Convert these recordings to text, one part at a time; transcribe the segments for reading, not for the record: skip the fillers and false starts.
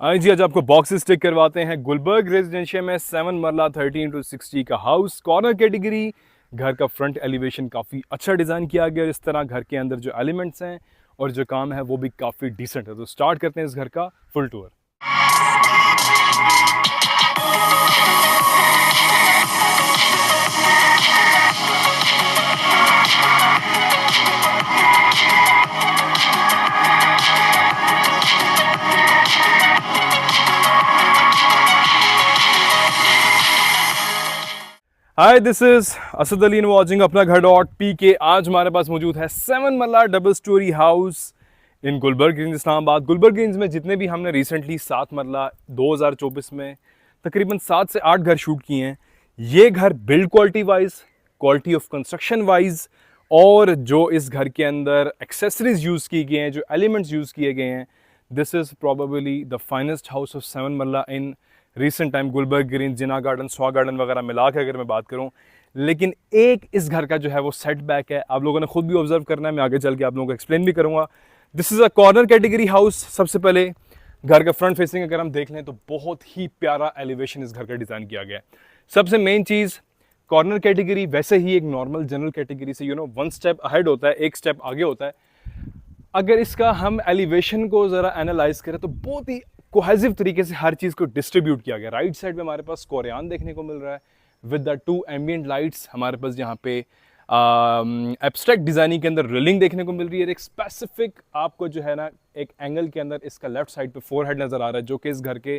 हाँ जी, आज आपको बॉक्सेस टिक करवाते हैं। गुलबर्ग रेजिडेंशियल में 7 मरला 30x60 का हाउस, कॉर्नर कैटेगरी। घर का फ्रंट एलिवेशन काफ़ी अच्छा डिज़ाइन किया गया है। इस तरह घर के अंदर जो एलिमेंट्स हैं और जो काम है वो भी काफ़ी डिसेंट है। तो स्टार्ट करते हैं इस घर का full tour. Hi, this is Asad Ali watching अपना घर डॉट पी के। आज हमारे पास मौजूद है 7 marla double storey house in Gulberg range Islamabad. Gulberg range में जितने भी हमने रिसेंटली 7 मरला 2024 में तकरीबन 7 से 8 घर शूट किए हैं, ये घर build quality wise, quality of construction wise और जो इस घर के अंदर एक्सेसरीज यूज़ की गए हैं, जो एलिमेंट्स यूज़ किए गए हैं, this is probably the finest house of 7 marla in recent time. Gulberg green, Jinnah garden, स्वा गार्डन वगैरह मिला के अगर मैं बात करूं, लेकिन एक इस घर का जो है वो सेटबैक है, आप लोगों ने खुद भी ऑब्जर्व करना है, मैं आगे चल के आप लोगों को एक्सप्लेन भी करूंगा। This is a corner category house. सबसे पहले घर का फ्रंट फेसिंग अगर हम देख लें तो बहुत ही प्यारा एलिवेशन इस घर का डिज़ाइन किया गया है। सबसे मेन चीज़, कॉर्नर कैटेगरी वैसे ही एक नॉर्मल जनरल कैटेगरी से वन स्टेप अहेड होता है, एक स्टेप आगे होता है। अगर इसका हम एलिवेशन को ज़रा एनालाइज करें तो बहुत ही कोहेसिव तरीके से हर चीज़ को डिस्ट्रीब्यूट किया गया। राइट साइड में हमारे पास कोरियान देखने को मिल रहा है विद द 2 एम्बिएंट लाइट्स। हमारे पास यहाँ पे एब्स्ट्रैक्ट डिज़ाइनिंग के अंदर रिलिंग देखने को मिल रही है। एक स्पेसिफिक आपको जो है ना एक एंगल के अंदर इसका लेफ्ट साइड पे फोरहेड नज़र आ रहा है, जो कि इस घर के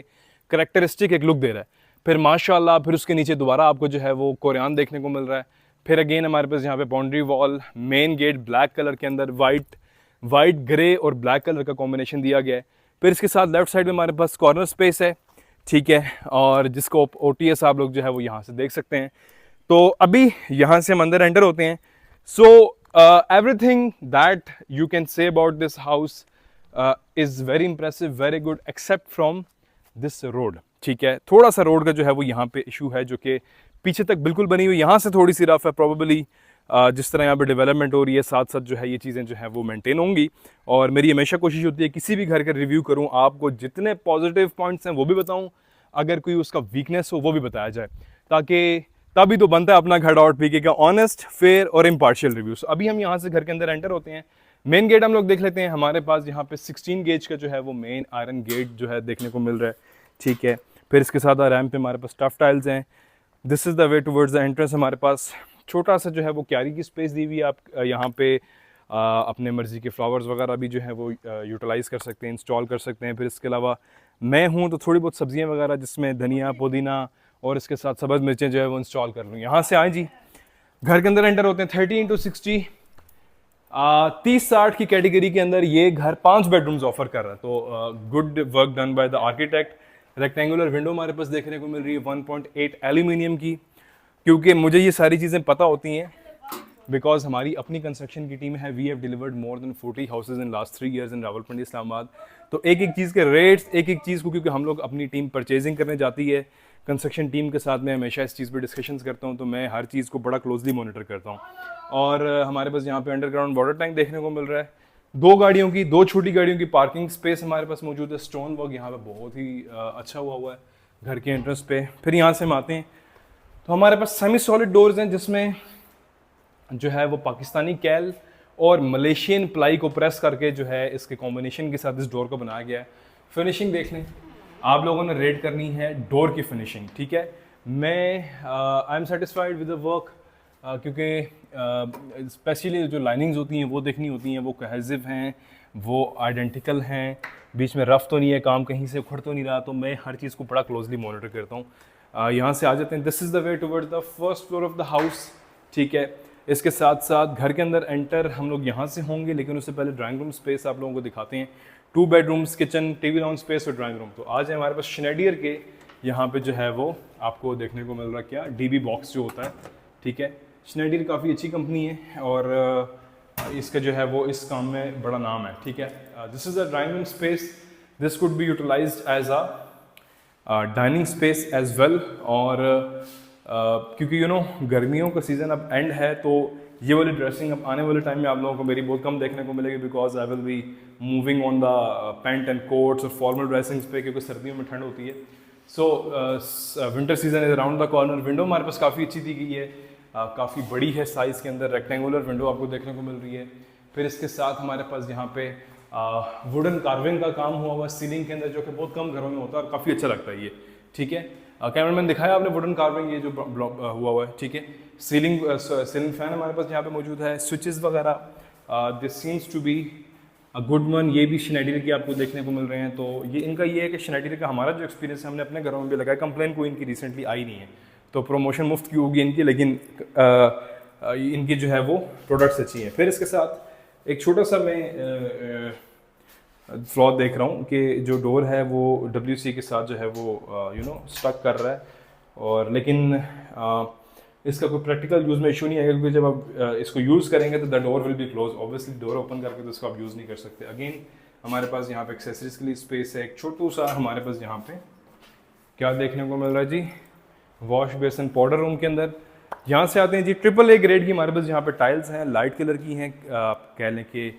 करेक्टरिस्टिक एक लुक दे रहा है। फिर माशाल्लाह फिर उसके नीचे दोबारा आपको जो है वो कोरियान देखने को मिल रहा है। फिर अगेन हमारे पास यहाँ पे boundary wall, main gate black colour के अंदर वाइट ग्रे और ब्लैक कलर का कॉम्बिनेशन दिया गया है। फिर इसके साथ लेफ्ट साइड में हमारे पास कॉर्नर स्पेस है, ठीक है, और जिसको OTS आप लोग जो है वो यहाँ से देख सकते हैं। तो अभी यहाँ से हम अंदर एंटर होते हैं। So everything that you can say about this house is very impressive, very good, except from this road. ठीक है, थोड़ा सा रोड का जो है वो यहाँ पे इशू है, जो कि पीछे तक बिल्कुल बनी हुई, यहाँ से थोड़ी सी रफ है। प्रॉबेबली जिस तरह यहाँ पे डेवलपमेंट हो रही है, साथ साथ जो है ये चीज़ें जो है वो मेंटेन होंगी। और मेरी हमेशा कोशिश होती है किसी भी घर का रिव्यू करूँ, आपको जितने पॉजिटिव पॉइंट्स हैं वो भी बताऊँ, अगर कोई उसका वीकनेस हो वो भी बताया जाए, ताकि तभी तो बनता है अपना घर डॉट पी का ऑनेस्ट, फेयर और इम्पार्शियल रिव्यूज। अभी हम यहाँ से घर के अंदर एंटर होते हैं। मेन गेट हम लोग देख लेते हैं। हमारे पास यहाँ पे 16 गेज का जो है वो मेन आयरन गेट जो है देखने को मिल रहा है, ठीक है। फिर इसके साथ रैम्प पे हमारे पास टफ टाइल्स हैं। This is the way towards the entrance. हमारे पास छोटा सा जो है वो क्यारी की स्पेस दी हुई है। आप यहाँ पे अपने मर्ज़ी के फ्लावर्स वगैरह भी जो है वो यूटिलाइज़ कर सकते हैं, इंस्टॉल कर सकते हैं। फिर इसके अलावा मैं हूँ तो थोड़ी बहुत सब्जियाँ वगैरह जिसमें धनिया, पुदीना और इसके साथ सब्ज़ मिर्चें जो है वो इंस्टॉल कर लूँ। यहाँ से आए जी, घर के अंदर एंटर होते हैं। 30x60 30-60 की कैटेगरी के अंदर ये घर 5 बेडरूम्स ऑफर कर रहा है। तो good work done by the architect. Rectangular window हमारे पास देखने को मिल रही है 1.8 एल्यूमिनियम की, क्योंकि मुझे ये सारी चीज़ें पता होती हैं बिकॉज हमारी अपनी कंस्ट्रक्शन की टीम है। We have delivered more than 40 houses in last 3 years in Rawalpindi, Islamabad. तो एक एक चीज़ के रेट्स, एक एक चीज़ को, क्योंकि हम लोग अपनी टीम परचेजिंग करने जाती है, कंस्ट्रक्शन टीम के साथ मैं हमेशा इस चीज़ पे डिस्कशंस करता हूँ, तो मैं हर चीज़ को बड़ा क्लोजली मॉनिटर करता हूँ। और हमारे पास यहाँ पे अंडरग्राउंड वाटर टैंक देखने को मिल रहा है। 2 छोटी गाड़ियों की पार्किंग स्पेस हमारे पास मौजूद है। स्टोन वर्क यहाँ पे बहुत ही अच्छा हुआ है घर के एंट्रेंस पे। फिर यहाँ से हम आते हैं तो हमारे पास सेमी सॉलिड डोर्स हैं, जिसमें जो है वो पाकिस्तानी कैल और मलेशियन प्लाई को प्रेस करके जो है इसके कॉम्बिनेशन के साथ इस डोर को बनाया गया है। फिनिशिंग देख लें, आप लोगों ने रेट करनी है डोर की फिनिशिंग, ठीक है। मैं I am satisfied with the work, क्योंकि स्पेशली जो लाइनिंग्स होती हैं वो देखनी होती हैं, वो कोहेसिव हैं, वो आइडेंटिकल हैं, बीच में रफ तो नहीं है, काम कहीं से उखड़ तो नहीं रहा। तो मैं हर चीज़ को बड़ा क्लोजली मॉनिटर करता हूँ। यहाँ से आ जाते हैं। This is the way towards the first floor of the house, ठीक है। इसके साथ साथ घर के अंदर एंटर हम लोग यहाँ से होंगे, लेकिन उससे पहले ड्राइंग रूम स्पेस आप लोगों को दिखाते हैं। 2 bedrooms, kitchen, TV lounge space और ड्राइंग रूम। तो आज है हमारे पास शनेडियर के यहाँ पे जो है वो आपको देखने को मिल रहा है क्या, DB बॉक्स जो होता है, ठीक है। शनेडियर काफ़ी अच्छी कंपनी है और इसका जो है वो इस काम में बड़ा नाम है, ठीक है। This is a drawing room space. This could be utilised as a dining space as well. और क्योंकि गर्मियों का सीज़न अब एंड है, तो ये वाली ड्रेसिंग अब आने वाले टाइम में आप लोगों को मेरी बहुत कम देखने को मिलेगी, because I will be moving on the pant and coats और फॉर्मल ड्रेसिंग्स पे, क्योंकि सर्दियों में ठंड होती है। So winter season is around the corner. Window हमारे पास काफ़ी अच्छी दी गई है, काफ़ी बड़ी है साइज़ के अंदर, रेक्टेंगुलर विंडो आपको देखने को मिल रही है। फिर इसके साथ हमारे पास यहाँ पे वुडन कार्विंग का काम हुआ हुआ सीलिंग के अंदर, जो कि बहुत कम घरों में होता है और काफ़ी अच्छा लगता है ये, ठीक है। कैमरामैन दिखाया आपने वुडन कार्विंग ये जो हुआ हुआ है, ठीक है। सीलिंग फैन हमारे पास यहाँ पे मौजूद है, स्विचेस वगैरह this seems to be a good one. ये भी शनेडियर के आपको देखने को मिल रहे हैं। तो ये इनका ये है कि शनेडियर का हमारा जो एक्सपीरियंस है, हमने अपने घरों में भी लगाया, कंप्लेन कोई इनकी रिसेंटली आई नहीं है, तो प्रमोशन मुफ्त की होगी इनकी, लेकिन इनकी जो है वो प्रोडक्ट्स अच्छी हैं। फिर इसके साथ एक छोटा सा मैं फ्लॉ देख रहा हूँ कि जो डोर है वो WC के साथ जो है वो स्टक कर रहा है, और लेकिन इसका कोई प्रैक्टिकल यूज़ में इशू नहीं है, क्योंकि जब आप इसको यूज़ करेंगे तो the door will be close. Obviously door open करके तो इसको आप यूज़ नहीं कर सकते। अगेन हमारे पास यहाँ पे एक्सेसरीज के लिए स्पेस है। एक छोटू सा हमारे पास यहाँ पे क्या देखने को मिल रहा है जी, वॉश बेसिन पाउडर रूम के अंदर। यहाँ से आते हैं जी, AAA ग्रेड की हमारे पास यहाँ पे टाइल्स हैं, लाइट कलर की हैं, आप कह लें कि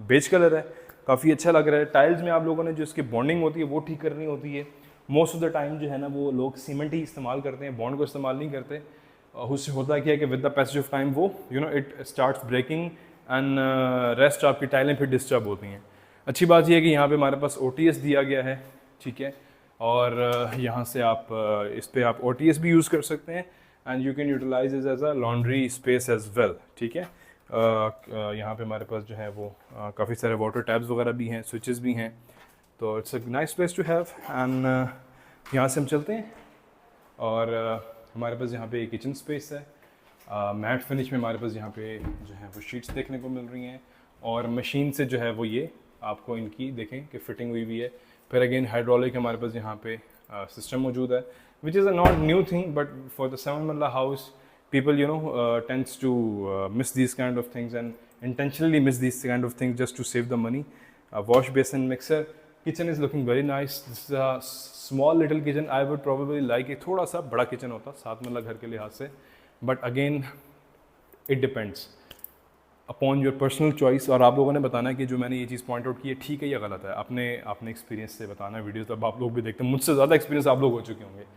बेज कलर है, काफ़ी अच्छा लग रहा है। टाइल्स में आप लोगों ने जो इसकी बॉन्डिंग होती है वो ठीक करनी होती है। मोस्ट ऑफ द टाइम जो है ना वो लोग सीमेंट ही इस्तेमाल करते हैं, बॉन्ड को इस्तेमाल नहीं करते। उससे होता क्या है कि with the passage of time वो it starts breaking and rest आपकी टाइलें फिर डिस्टर्ब होती हैं। अच्छी बात यह है कि यहाँ पे हमारे पास OTS दिया गया है, ठीक है, और यहाँ से आप इस पर आप OTS भी यूज़ कर सकते हैं and you can utilise is as a laundry space as well, ठीक है। यहाँ पे हमारे पास जो है वो काफ़ी सारे वाटर टैब्स वगैरह भी हैं, स्विचेस भी हैं, तो it's a nice place to have. And यहाँ से हम चलते हैं और हमारे पास यहाँ पे एक किचन स्पेस है। मैट फिनिश में हमारे पास यहाँ पे जो है वो शीट्स देखने को मिल रही हैं, और मशीन से जो है वो ये आपको इनकी देखें कि फिटिंग हुई हुई है। फिर अगेन हाइड्रोलिक हमारे पास यहाँ पे सिस्टम मौजूद है, which is a not new thing, but for the 7 marla house people tends to miss these kind of things and intentionally miss these kind of things just to save the money. Wash basin, mixer, kitchen is looking very nice. This is a small little kitchen. I would probably like it थोड़ा सा बड़ा kitchen होता 7 मरला घर के लिहाज से, but again it depends upon your personal choice। और आप लोगों ने बताना है कि जो मैंने ये चीज़ पॉइंट आउट की है ठीक है या गलत है, अपने एक्सपीरियंस से बताना है। वीडियोस तब आप लोग भी देखते हैं, मुझसे ज़्यादा एक्सपीरियंस आप लोग हो चुके होंगे।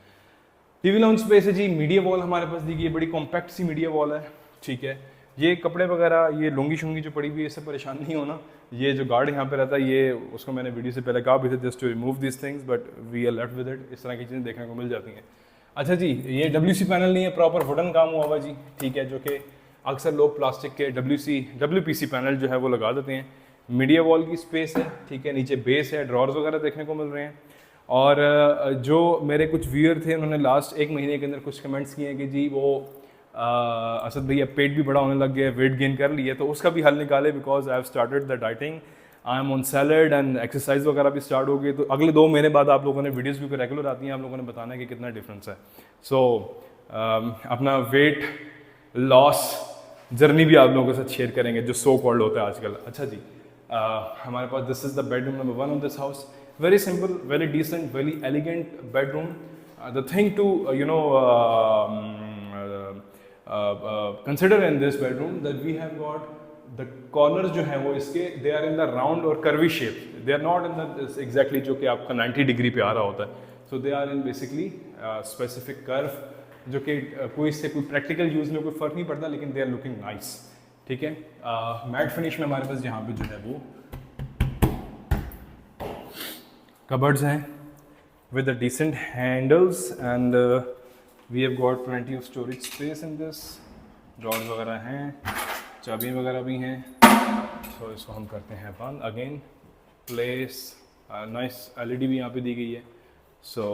टीवी लाउंज स्पेस है जी, मीडिया वॉल हमारे पास दी गई है, बड़ी कॉम्पैक्ट सी मीडिया वॉल है, ठीक है। ये कपड़े वगैरह, ये लुंगी शुंगी जो पड़ी हुई है, इससे परेशान नहीं होना। ये जो गार्ड यहाँ पे रहता है, ये उसको मैंने वीडियो से पहले कहा भी था just to remove this things, but we are left with it. इस तरह की चीज़ें देखने को मिल जाती हैं। अच्छा जी, ये WC पैनल नहीं है, प्रॉपर वुडन काम हुआ हुआ जी, ठीक है, जो कि अक्सर लोग प्लास्टिक के WPC पैनल जो है वो लगा देते हैं। मीडिया वॉल की स्पेस है, ठीक है, नीचे बेस है, ड्रॉर्स वगैरह देखने को मिल रहे हैं। और जो मेरे कुछ व्यूअर थे उन्होंने लास्ट 1 महीने के अंदर कुछ कमेंट्स किए हैं कि जी वो असद भैया पेट भी बड़ा होने लग गया, वेट गेन कर लिया, तो उसका भी हल निकाले, because I have started the dieting, I am on salad and exercise वगैरह भी स्टार्ट हो गई। तो अगले 2 महीने बाद आप लोगों ने वीडियोज़ भी रेगुलर आती हैं, आप लोगों ने बताना है कि कितना डिफरेंस है। सो अपना वेट लॉस जर्नी भी आप लोगों के साथ शेयर करेंगे, जो सो कॉल्ड होता है आजकल। अच्छा जी, हमारे पास this is the bedroom number 1 of this house. Very simple, very decent, very elegant bedroom. The thing to consider in this bedroom that we have got the corners जो हैं वो इसके they are in the round or curvy shape. They are not in the exactly जो कि आपका 90 degree पे आ रहा होता है. So they are in basically specific curve जो कि कोई इससे कोई प्रैक्टिकल यूज़ में कोई फ़र्क नहीं पड़ता, लेकिन they are looking nice. ठीक है, मैट फिनिश में हमारे पास यहाँ पे जो है वो कबर्ड्स हैं with the decent handles and we have got plenty of storage space in this. Drawers वगैरह हैं, चाबी वगैरह भी हैं, so इसको हम करते हैं बंद। अगेन प्लेस नाइस LED भी यहाँ पे दी गई है। so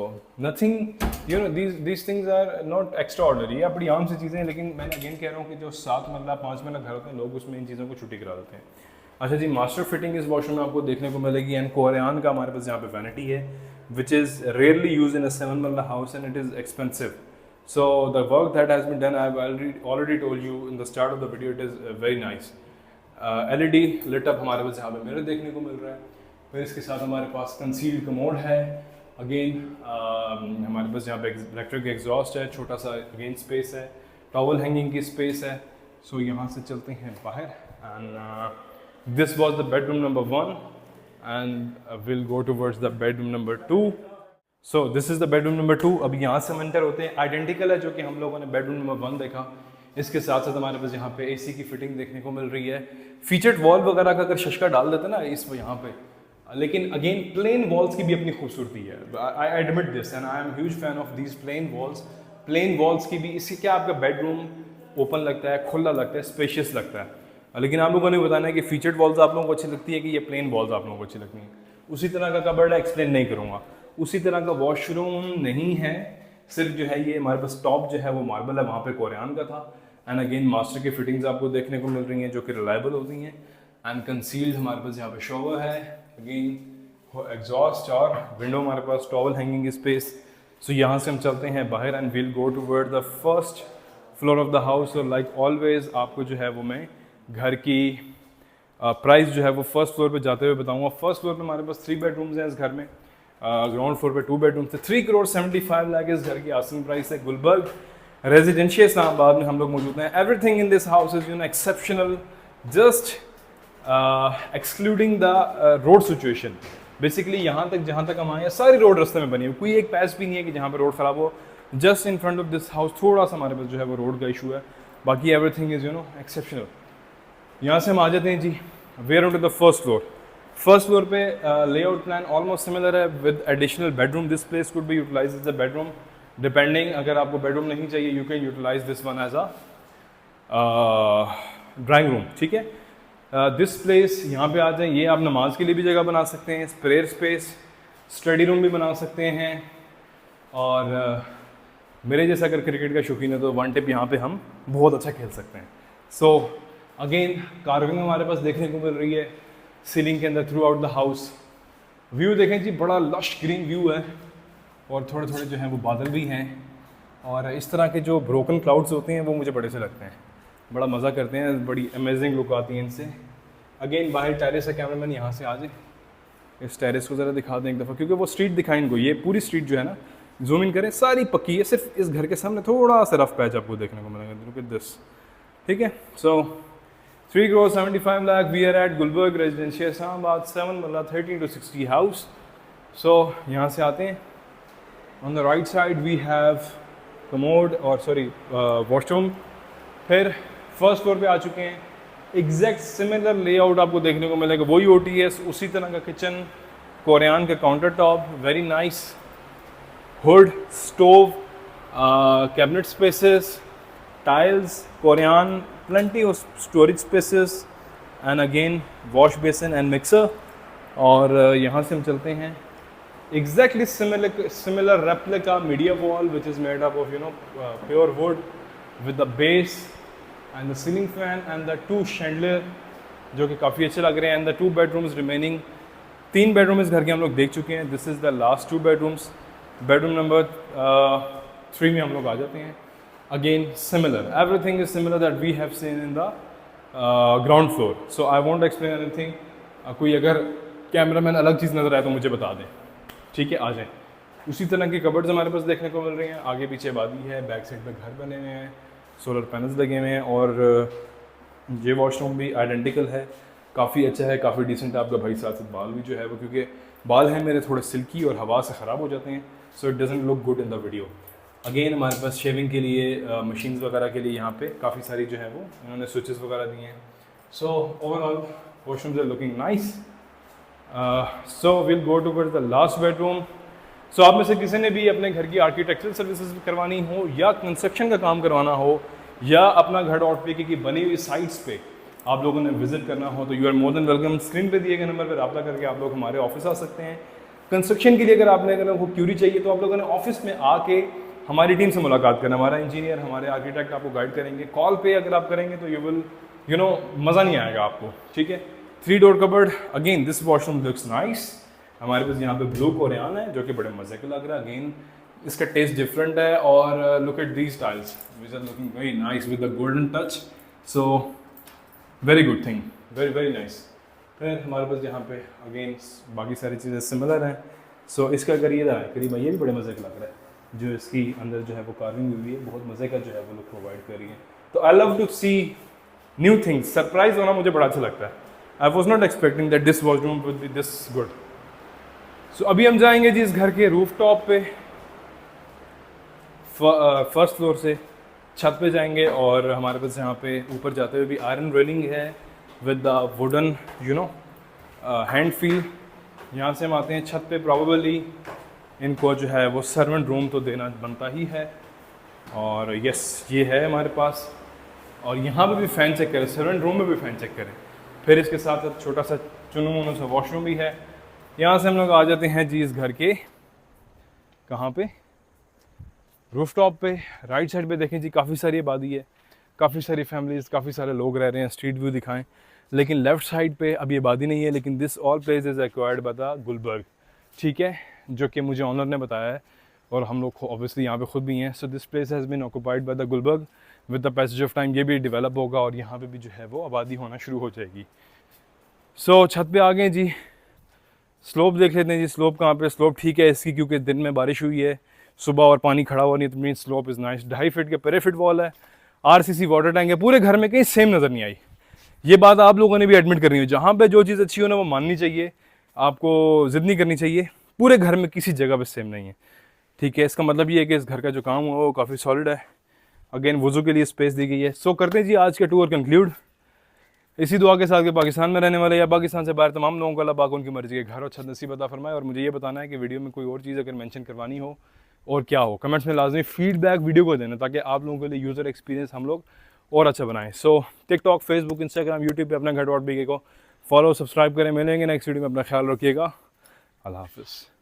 nothing these things are not extraordinary, ये बड़ी आम सी चीज़ें हैं, लेकिन मैंने अगेन कह रहा हूँ कि जो 7 मरला 5 मरला घर होते हैं लोग उसमें इन चीज़ों को छुट्टी करा देते हैं। अच्छा जी, मास्टर फिटिंग इस वॉशरूम में आपको देखने को मिलेगी एंड कोरियान का हमारे पास यहाँ पे वैनिटी है, which is rarely use in a 7 marla house and it is expensive. So the work that has been done, I have already told you in the start of the video, it is very nice. LED lit up हमारे पास यहाँ पे mirror देखने को मिल रहा है। फिर इसके साथ हमारे पास कंसील्ड कमोड है। अगेन हमारे पास यहाँ पे इलेक्ट्रिक एग्जॉस्ट है, छोटा सा अगेन स्पेस है, टॉवल हैंगिंग की स्पेस है। सो यहाँ से चलते हैं बाहर and this was the bedroom number 1 and will go towards the bedroom number 2. So this is the bedroom number 2. अब यहाँ से हम एंटर होते हैं. आइडेंटिकल है जो कि हम लोगों ने बेडरूम नंबर 1 देखा. इसके साथ साथ हमारे पास यहाँ पे एसी की फिटिंग देखने को मिल रही है. फीचर्ड वॉल वगैरह का अगर शशका डाल देते ना इस यहाँ पे, लेकिन अगेन प्लेन वॉल्स की भी अपनी खूबसूरती है. I admit this and I am huge fan of these plain walls. Plain walls की भी, इससे क्या आपका बेडरूम ओपन लगता है, खुला लगता है, स्पेशियस लगता है. लेकिन आप लोगों ने बताना है कि फीचर्ड वॉल्स आप लोगों को अच्छी लगती है कि ये प्लेन वॉल्स आप लोगों को अच्छी लगती हैं. उसी तरह का कबर्ड है, एक्सप्लेन नहीं करूँगा. उसी तरह का वॉशरूम नहीं है, सिर्फ जो है ये हमारे पास टॉप जो है वो मार्बल है, वहाँ पे कोरियान का था. एंड अगेन मास्टर की फिटिंग्स आपको देखने को मिल रही हैं जो कि रिलायबल होती हैं. एंड कंसील्ड हमारे पास यहाँ पे शॉवर है, अगेन एग्जॉस्ट और विंडो हमारे पास, टॉवल हैंगिंग स्पेस. सो यहाँ से हम चलते हैं बाहर and will go toward the first floor of the house. और लाइक ऑलवेज आपको जो है वो मैं घर की प्राइस जो है वो फर्स्ट फ्लोर पे जाते हुए बताऊंगा. फर्स्ट फ्लोर पे हमारे पास 3 बेडरूम्स हैं इस घर में. ग्राउंड फ्लोर पे 2 बेडरूम थे. 3,75 लाख इस घर की आस्किंग प्राइस है. गुलबर्ग रेजिडेंशियल इस्लामाबाद में हम लोग मौजूद हैं. Everything in this house is exceptional, just excluding the road situation. Basically यहाँ तक जहाँ तक हम आए सारी रोड रास्ते में बनी हुई, कोई एक पैच भी नहीं है कि जहाँ पर रोड ख़राब हो. Just in front of this house थोड़ा सा हमारे पास जो है वो रोड का इशू है, बाकी एवरीथिंग इज़ एक्सेप्शनल. यहाँ से हम आ जाते हैं जी where to the first floor. First floor पे लेआउट प्लान ऑलमोस्ट सिमिलर है with additional bedroom. This place could be utilize as a bedroom depending. अगर आपको बेडरूम नहीं चाहिए you can utilize this one as a drawing room. ठीक है, this place यहाँ पे आ जाए, ये आप नमाज के लिए भी जगह बना सकते हैं, प्रेयर स्पेस, स्टडी रूम भी बना सकते हैं. और मेरे जैसा अगर क्रिकेट का शौकीन है तो वन टिप यहाँ पे हम बहुत अच्छा खेल सकते हैं. सो अगेन कार्विंग हमारे पास देखने को मिल रही है सीलिंग के अंदर through out the house. View देखें जी, बड़ा लश ग्रीन व्यू है और थोड़े थोड़े जो हैं वो बादल भी हैं. और इस तरह के जो ब्रोकन क्लाउड्स होते हैं वो मुझे बड़े से लगते हैं, बड़ा मज़ा करते हैं, बड़ी अमेजिंग लुक आती है इनसे. अगेन बाहर टेरेस है, कैमरामैन यहाँ से आ जाए, इस टेरेस को ज़रा दिखा दें एक दफ़ा, क्योंकि वो स्ट्रीट दिखाई इनको. ये पूरी स्ट्रीट जो है ना, जूम इन करें, सारी पक्की है. सिर्फ इस घर के सामने थोड़ा सा रफ पैच आपको देखने को मिलेगा. Look at this. ठीक है, so 3,75 lakh. We are at Gulberg residential Islamabad, 7 marla 13 to 60 house. So यहाँ से आते हैं. On the right side we have commode और सॉरी वॉशरूम. फिर फर्स्ट फ्लोर पे आ चुके हैं. एग्जैक्ट सिमिलर लेआउट आपको देखने को मिलेगा, वही OTS, उसी तरह का किचन, कोरियान का counter top, very nice. Hood, stove, cabinet spaces, tiles, Korean, plenty of storage spaces and again wash basin and mixer. और यहाँ से हम चलते हैं exactly similar replica media wall which is made up of pure wood with the base and the ceiling fan and the 2 chandelier जो कि काफ़ी अच्छे लग रहे हैं. and the 2 bedrooms remaining. 3 bedroom इस घर के हम लोग देख चुके हैं. this is the last 2 bedrooms. Bedroom number 3 में हम लोग आ जाते हैं. Again similar, everything is similar that we have seen in the ground floor. So I won't explain anything. कोई अगर कैमरामैन अलग चीज़ नज़र आए तो मुझे बता दें. ठीक है, आ जाएं. उसी तरह की कबर्ड्स हमारे पास देखने को मिल रही हैं. आगे पीछे वादी है, बैक साइड पे घर बने हुए हैं, सोलर पैनल्स लगे हुए हैं. और ये वॉशरूम भी आइडेंटिकल है, काफ़ी अच्छा है, काफ़ी डिसेंट. आपका भाई साथ बाल भी जो है वो, क्योंकि बाल हैं मेरे थोड़े सिल्की और हवा से ख़राब हो जाते हैं, so it doesn't look good in the video. Again हमारे पास शेविंग के लिए मशीन्स वगैरह के लिए यहाँ पे काफ़ी सारी जो है वो इन्होंने स्विचेस वगैरह दिए हैं. So overall washrooms are looking nice. So will go towards the last bedroom. So आप में से किसी ने भी अपने घर की आर्किटेक्चरल सर्विसेज करवानी हो या कंस्ट्रक्शन का काम करवाना हो या अपना घर .pk की बनी हुई साइट्स पे आप लोगों ने विजिट करना हो तो you are more than welcome. Screen पे दिए गए नंबर पर रब्ता करके आप लोग हमारे ऑफिस आ सकते हैं. कंस्ट्रक्शन के लिए अगर आपने को क्यूरी चाहिए तो आप लोगों ने ऑफिस में आके हमारी टीम से मुलाकात करना. हमारा इंजीनियर, हमारे आर्किटेक्ट आपको गाइड करेंगे. कॉल पे अगर आप करेंगे तो यू विल मज़ा नहीं आएगा आपको. ठीक है, 3 door cupboard. Again this washroom looks nice. हमारे पास यहाँ पे ब्लू कोरियान है जो कि बड़े मज़े का लग रहा है. अगेन इसका टेस्ट डिफरेंट है. और look at these tiles which are looking very nice with the golden touch. So very good thing, very very nice. फिर हमारे पास यहाँ पे अगेन बाकी सारी चीज़ें सिमिलर हैं. सो इसका अगर ये करीब ये भी बड़े मज़े का लग रहा है. जो इसकी अंदर जो है वो कार्विंग हुई है, बहुत मज़े का जो है वो लुक प्रोवाइड कर रही है. तो I love to see new things, surprise होना मुझे बड़ा अच्छा लगता है। I was not expecting that this washroom would be this good. So अभी हम जाएंगे जी इस घर के रूफ टॉप पे, फर्स्ट फ्लोर से छत पे जाएंगे, और हमारे पास यहाँ पे ऊपर जाते हुए भी आयरन रेलिंग है with the wooden you know hand feel. यहाँ से हम आते हैं छत पे, प्रॉबेबली इनको जो है वो सर्वेंट रूम तो देना बनता ही है। और यस ये है हमारे पास, और यहाँ पे भी फ़ैन चेक करें, सर्वेंट रूम में भी फ़ैन चेक करें। फिर इसके साथ साथ छोटा सा चुनमुना सा वॉशरूम भी है। यहाँ से हम लोग आ जाते हैं जी इस घर के कहाँ पे, रूफ टॉप पे। राइट साइड पे देखें जी काफ़ी सारी आबादी है, काफ़ी सारी फैमिलीज़, काफ़ी सारे लोग रह रहे हैं। स्ट्रीट व्यू दिखाएं, लेकिन लेफ़्ट साइड पे अभी आबादी नहीं है। लेकिन this all place is acquired by the Gulberg, ठीक है, जो कि मुझे ऑनर ने बताया है, और हम लोग ऑब्वियसली यहाँ पे खुद भी हैं। So this place has been occupied by the Gulberg. With the passage of time ये भी डेवलप होगा और यहाँ पे भी जो है वो आबादी होना शुरू हो जाएगी। सो छत पे आ गए जी, स्लोप देख लेते हैं जी। स्लोप कहाँ पे, स्लोप ठीक है इसकी, क्योंकि दिन में बारिश हुई है सुबह और पानी खड़ा हुआ नहीं, तो mean slope is nice. 2.5 feet के पैराफिट वॉल है, RCC वाटर टैंक है। पूरे घर में कहीं सेम नज़र नहीं आई। ये बात आप लोगों ने भी एडमिट करनी है, जहाँ पे जो चीज़ अच्छी हो ना वो माननी चाहिए, आपको जिद नहीं करनी चाहिए। पूरे घर में किसी जगह पे सेम नहीं है, ठीक है। इसका मतलब ये है कि इस घर का जो काम हुआ वो काफ़ी सॉलिड है। अगेन वुज़ू के लिए स्पेस दी गई है। सो करते हैं जी आज के टूर कंक्लूड इसी दुआ के साथ कि पाकिस्तान में रहने वाले या पाकिस्तान से बाहर तमाम लोगों को अल्लाह पाक उनकी मर्ज़ी के घर और छत नसीब अता फरमाए। और मुझे ये बताना है कि वीडियो में कोई और चीज़ अगर मेंशन करवानी हो और क्या हो, कमेंट्स में लाजमी फीडबैक वीडियो को देना, ताकि आप लोगों के लिए यूज़र एक्सपीरियंस हम लोग और अच्छा बनाएं। सो टिकटॉक, फेसबुक, इंस्टाग्राम, यूट्यूब पे अपना घर.bk को फॉलो सब्सक्राइब करें। मिलेंगे नेक्स्ट वीडियो में, अपना ख्याल रखिएगा। अल्लाह हाफ़िज़।